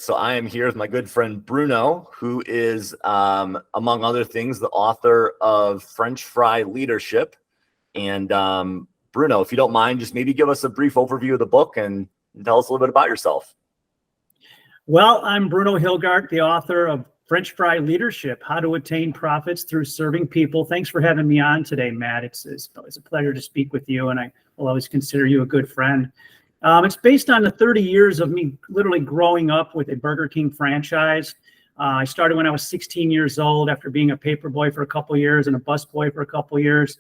So I am here with my good friend Bruno, who is, among other things, the author of French Fry Leadership. And Bruno, if you don't mind, just maybe give us a brief overview of the book and tell us a little bit about yourself. Well, I'm Bruno Hilgart, the author of French Fry Leadership, How to Attain Profits Through Serving People. Thanks for having me on today, Matt. It's a pleasure to speak with you, and I will always consider you a good friend. It's based on the 30 years of me literally growing up with a Burger King franchise. I started when I was 16 years old after being a paper boy for a couple of years and a bus boy for a couple of years.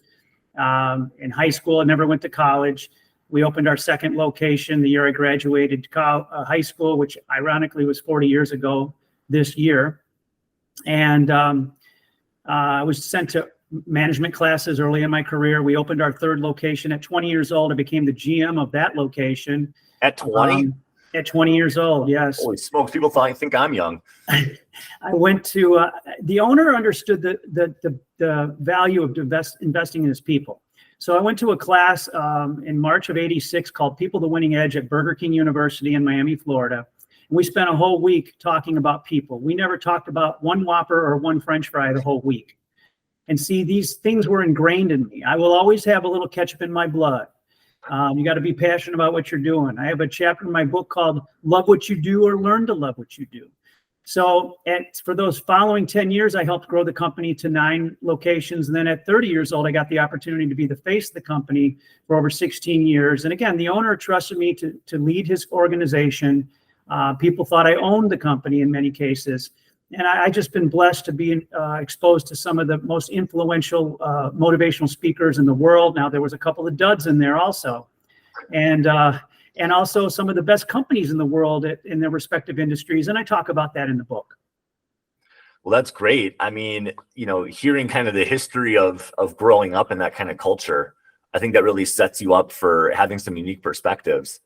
In high school, I never went to college. We opened our second location the year I graduated high school, which ironically was 40 years ago this year. And I was sent to management classes early in my career. We opened our third location at 20 years old. I became the GM of that location. At 20? At 20 years old, yes. Holy smokes, people think I'm young. I went to, the owner understood the value of investing in his people. So I went to a class in March of '86 called People: The Winning Edge at Burger King University in Miami, Florida. And we spent a whole week talking about people. We never talked about one Whopper or one French fry the whole week. And see, these things were ingrained in me. I will always have a little ketchup in my blood. You got to be passionate about what you're doing. I have a chapter in my book called Love What You Do or Learn to Love What You Do. So for those following 10 years, I helped grow the company to 9 locations. And then at 30 years old, I got the opportunity to be the face of the company for over 16 years. And again, the owner trusted me to lead his organization. People thought I owned the company in many cases. And I just been blessed to be exposed to some of the most influential motivational speakers in the world. Now, there was a couple of duds in there also. And also some of the best companies in the world in their respective industries. And I talk about that in the book. Well, that's great. I mean, hearing kind of the history of growing up in that kind of culture, I think that really sets you up for having some unique perspectives.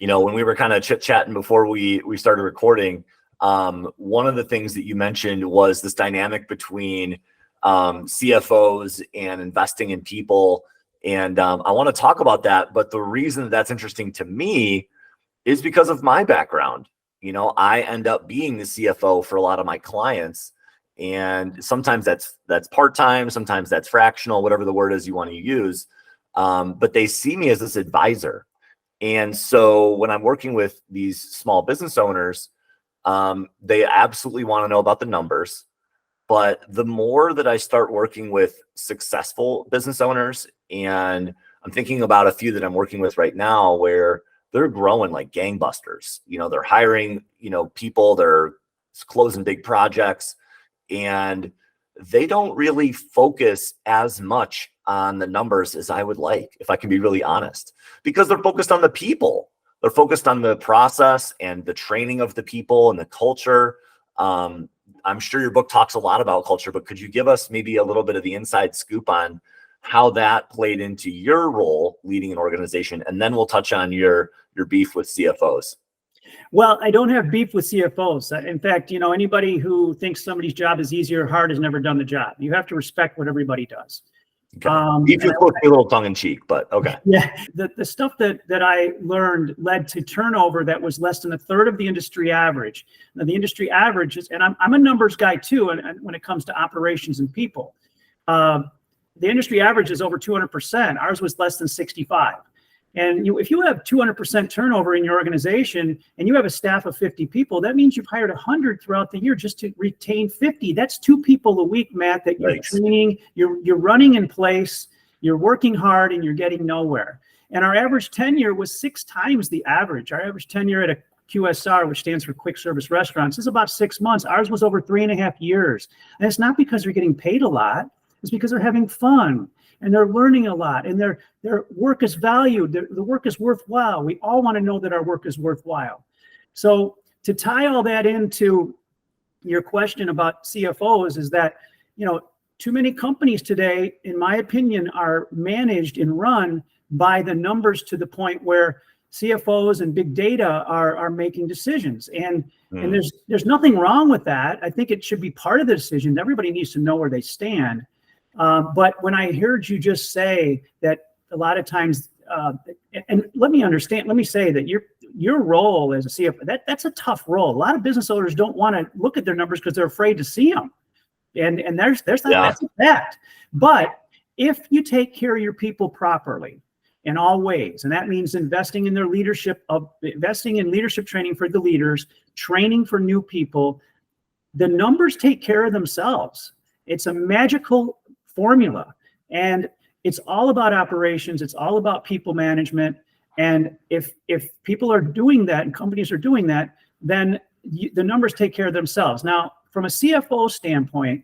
When we were kind of chit-chatting before we started recording, one of the things that you mentioned was this dynamic between CFOs and investing in people. And I want to talk about that. But the reason that's interesting to me is because of my background. I end up being the CFO for a lot of my clients. And sometimes that's part-time, sometimes that's fractional, whatever the word is you want to use. But they see me as this advisor. And so when I'm working with these small business owners, they absolutely want to know about the numbers. But the more that I start working with successful business owners, and I'm thinking about a few that I'm working with right now where they're growing like gangbusters. They're hiring, people, they're closing big projects, and they don't really focus as much on the numbers as I would like, if I can be really honest, because they're focused on the people. They're focused on the process and the training of the people and the culture. I'm sure your book talks a lot about culture, but could you give us maybe a little bit of the inside scoop on how that played into your role leading an organization? And then we'll touch on your beef with CFOs. Well, I don't have beef with CFOs. In fact, anybody who thinks somebody's job is easy or hard has never done the job. You have to respect what everybody does. Okay. Beef is supposed to be a little tongue in cheek, but okay. Yeah, the stuff that I learned led to turnover that was less than a third of the industry average. Now, the industry average is, and I'm a numbers guy too, and when it comes to operations and people, the industry average is over 200%. Ours was less than 65. And if you have 200% turnover in your organization and you have a staff of 50 people, that means you've hired 100 throughout the year just to retain 50. That's 2 people a week, Matt, that you're training, you're running in place, you're working hard, and you're getting nowhere. And our average tenure was 6 times the average. Our average tenure at a QSR, which stands for quick service restaurants, is about 6 months. Ours was over 3.5 years. And it's not because they're getting paid a lot. It's because they're having fun. And they're learning a lot, and their work is valued. The work is worthwhile. We all want to know that our work is worthwhile. So to tie all that into your question about CFOs is that, too many companies today, in my opinion, are managed and run by the numbers to the point where CFOs and big data are making decisions. And there's nothing wrong with that. I think it should be part of the decision. Everybody needs to know where they stand. But when I heard you just say that a lot of times and let me say that your role as a CFO, that's a tough role. A lot of business owners don't want to look at their numbers because they're afraid to see them. And that's a fact. But if you take care of your people properly in all ways, and that means investing in leadership training for the leaders, training for new people, the numbers take care of themselves. It's a magical formula. And it's all about operations. It's all about people management. And if people are doing that and companies are doing that, then the numbers take care of themselves. Now, from a CFO standpoint,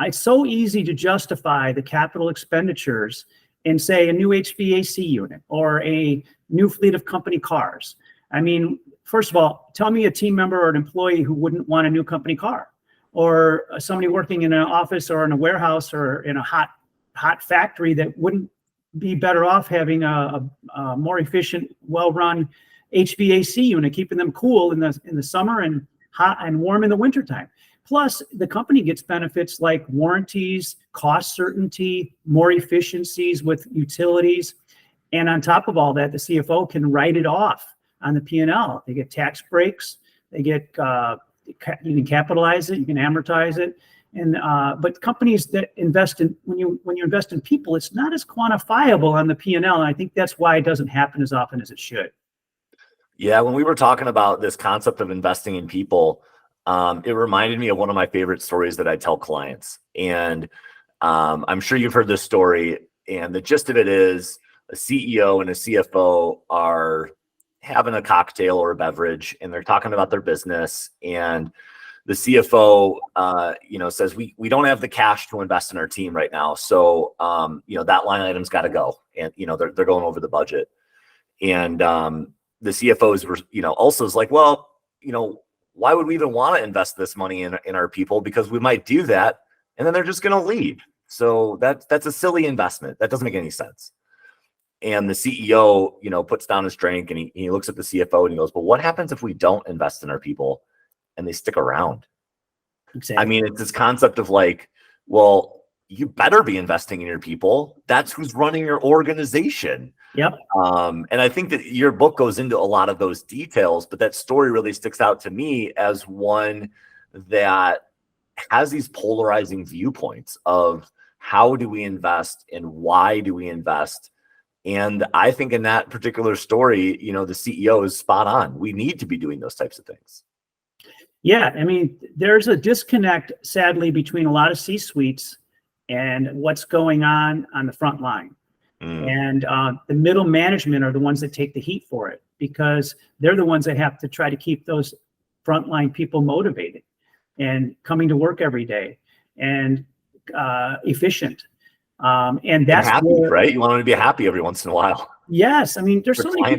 it's so easy to justify the capital expenditures in, say, a new HVAC unit or a new fleet of company cars. I mean, first of all, tell me a team member or an employee who wouldn't want a new company car, or somebody working in an office or in a warehouse or in a hot factory that wouldn't be better off having a more efficient, well-run HVAC unit, keeping them cool in the summer and hot and warm in the wintertime. Plus, the company gets benefits like warranties, cost certainty, more efficiencies with utilities. And on top of all that, the CFO can write it off on the P&L. They get tax breaks. They get, you can capitalize it, you can amortize it. And but companies that invest in, when you invest in people, it's not as quantifiable on the P&L. And I think that's why it doesn't happen as often as it should. Yeah, when we were talking about this concept of investing in people, it reminded me of one of my favorite stories that I tell clients. And I'm sure you've heard this story. And the gist of it is a CEO and a CFO are having a cocktail or a beverage, and they're talking about their business. And the CFO, says, we don't have the cash to invest in our team right now. So, that line item's got to go. And, they're going over the budget. And the CFO is, also is like, well, why would we even want to invest this money in our people? Because we might do that and then they're just going to leave. So that's a silly investment. That doesn't make any sense. And the CEO, puts down his drink and he looks at the CFO and he goes, well, what happens if we don't invest in our people and they stick around? Exactly. I mean, it's this concept of like, well, you better be investing in your people. That's who's running your organization. Yep. And I think that your book goes into a lot of those details, but that story really sticks out to me as one that has these polarizing viewpoints of how do we invest and why do we invest. And I think in that particular story, the CEO is spot on. We need to be doing those types of things. Yeah. I mean, there's a disconnect, sadly, between a lot of C-suites and what's going on the front line. And the middle management are the ones that take the heat for it, because they're the ones that have to try to keep those frontline people motivated and coming to work every day and efficient. And that's happy, right? You want them to be happy every once in a while. Yes. I mean, there's so many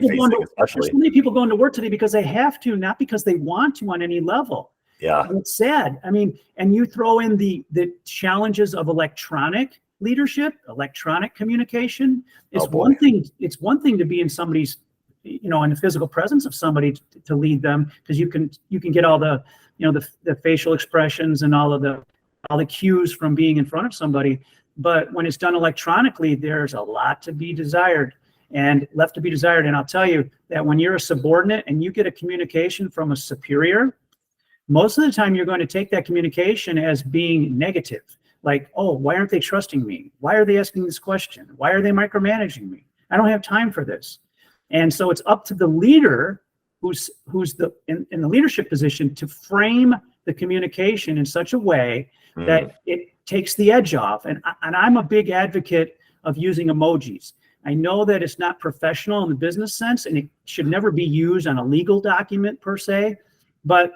people going to work today because they have to, not because they want to on any level. Yeah. And it's sad. I mean, and you throw in the challenges of electronic leadership, electronic communication. It's one thing. It's one thing to be in somebody's, in the physical presence of somebody to lead them, because you can get all the, the facial expressions and all the cues from being in front of somebody. But when it's done electronically, there's a lot to be desired and left to be desired. And I'll tell you that when you're a subordinate and you get a communication from a superior, most of the time you're going to take that communication as being negative. Like, oh, why aren't they trusting me? Why are they asking this question? Why are they micromanaging me? I don't have time for this. And so it's up to the leader who's in the leadership position to frame the communication in such a way that it takes the edge off. And I'm a big advocate of using emojis. I know that it's not professional in the business sense, and it should never be used on a legal document per se. But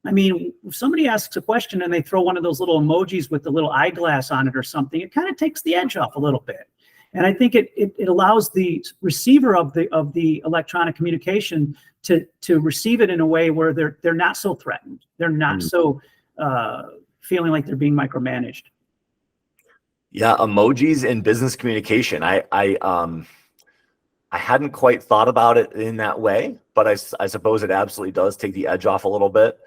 I mean, if somebody asks a question and they throw one of those little emojis with the little eyeglass on it or something, it kind of takes the edge off a little bit. And I think it allows the receiver of the electronic communication to receive it in a way where they're not so threatened. They're not so feeling like they're being micromanaged. Yeah, emojis in business communication. I hadn't quite thought about it in that way, but I suppose it absolutely does take the edge off a little bit.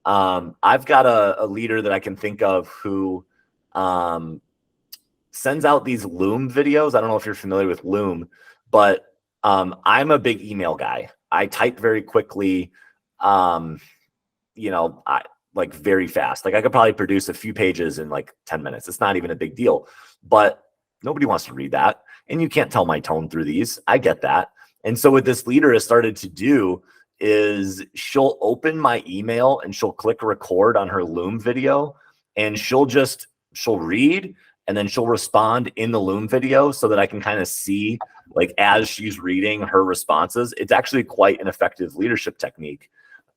I've got a leader that I can think of who sends out these Loom videos. I don't know if you're familiar with Loom, but I'm a big email guy. I type very quickly. I like very fast. Like I could probably produce a few pages in like 10 minutes. It's not even a big deal, but nobody wants to read that. And you can't tell my tone through these. I get that. And so what this leader has started to do is she'll open my email and she'll click record on her Loom video and she'll read and then she'll respond in the Loom video so that I can kind of see like as she's reading her responses. It's actually quite an effective leadership technique.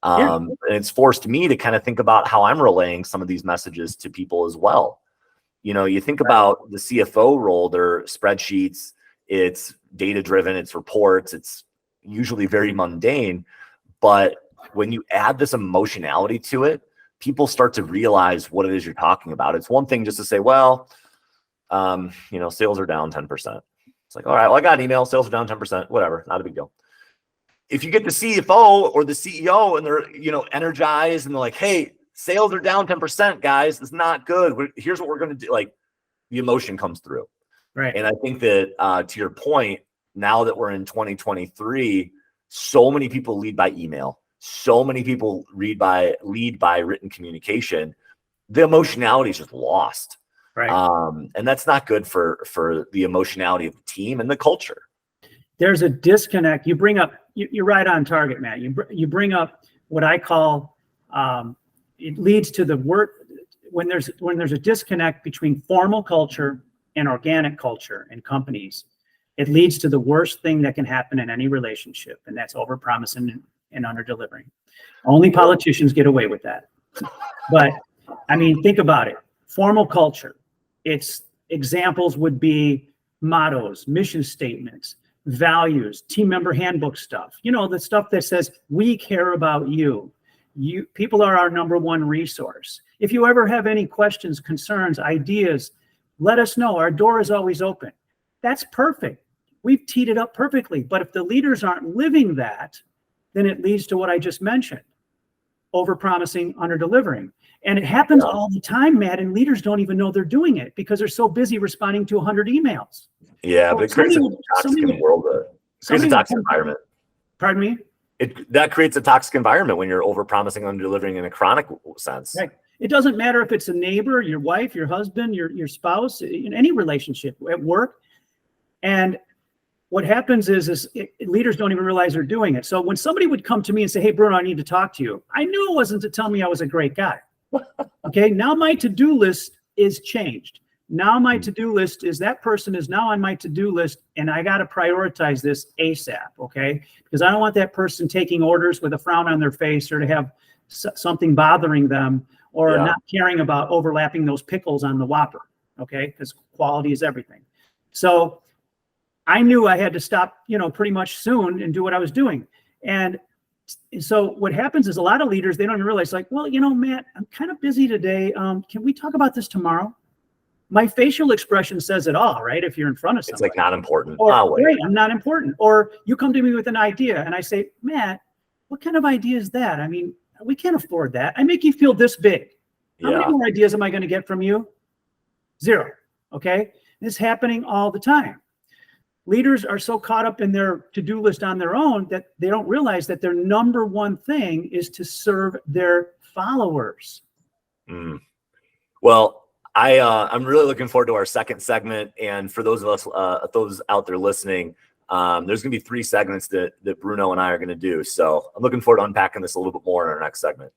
And it's forced me to kind of think about how I'm relaying some of these messages to people as well. You think about the CFO role, their spreadsheets, it's data driven, it's reports, it's usually very mundane. But when you add this emotionality to it, people start to realize what it is you're talking about. It's one thing just to say, well, sales are down 10%. It's like, all right, well, I got an email, sales are down 10%, whatever, not a big deal. If you get the CFO or the CEO and they're, energized and they're like, hey, sales are down 10%, guys, it's not good. Here's what we're going to do. Like the emotion comes through. Right. And I think that to your point, now that we're in 2023, so many people lead by email. So many people lead by written communication. The emotionality is just lost. Right. And that's not good for the emotionality of the team and the culture. There's a disconnect. You bring up, you're right on target, Matt. You bring up what I call, it leads to the work when there's a disconnect between formal culture and organic culture in companies. It leads to the worst thing that can happen in any relationship, and that's overpromising and under-delivering. Only politicians get away with that. But I mean, think about it. Formal culture. Its examples would be mottos, mission statements, values, team member handbook stuff. The stuff that says we care about you. People are our number one resource. If you ever have any questions, concerns, ideas, let us know. Our door is always open. That's perfect. We've teed it up perfectly. But if the leaders aren't living that, then it leads to what I just mentioned, overpromising, under-delivering. And it happens all the time, Matt, and leaders don't even know they're doing it because they're so busy responding to 100 emails. Yeah, but it creates a toxic world. It creates a toxic environment. Pardon me? That creates a toxic environment when you're overpromising, under-delivering in a chronic sense. Right. It doesn't matter if it's a neighbor, your wife, your husband, your spouse, in any relationship, at work. And what happens is leaders don't even realize they're doing it. So when somebody would come to me and say, hey, Bruno, I need to talk to you, I knew it wasn't to tell me I was a great guy. Okay, now my to-do list is changed. Now my to-do list is that person is now on my to-do list, and I got to prioritize this ASAP, okay? Because I don't want that person taking orders with a frown on their face or to have something bothering them or not caring about overlapping those pickles on the Whopper, okay? Because quality is everything. So I knew I had to stop, pretty much soon and do what I was doing. And so what happens is a lot of leaders, they don't even realize like, well, Matt, I'm kind of busy today. Can we talk about this tomorrow? My facial expression says it all, right? If you're in front of somebody. It's like not important. Or, great, I'm not important. Or you come to me with an idea and I say, Matt, what kind of idea is that? I mean, we can't afford that. I make you feel this big. How many more ideas am I going to get from you? 0. Okay. This is happening all the time. Leaders are so caught up in their to-do list on their own that they don't realize that their number one thing is to serve their followers. Well, I'm really looking forward to our second segment. And for those of us, those out there listening, there's going to be 3 segments that Bruno and I are going to do. So I'm looking forward to unpacking this a little bit more in our next segment.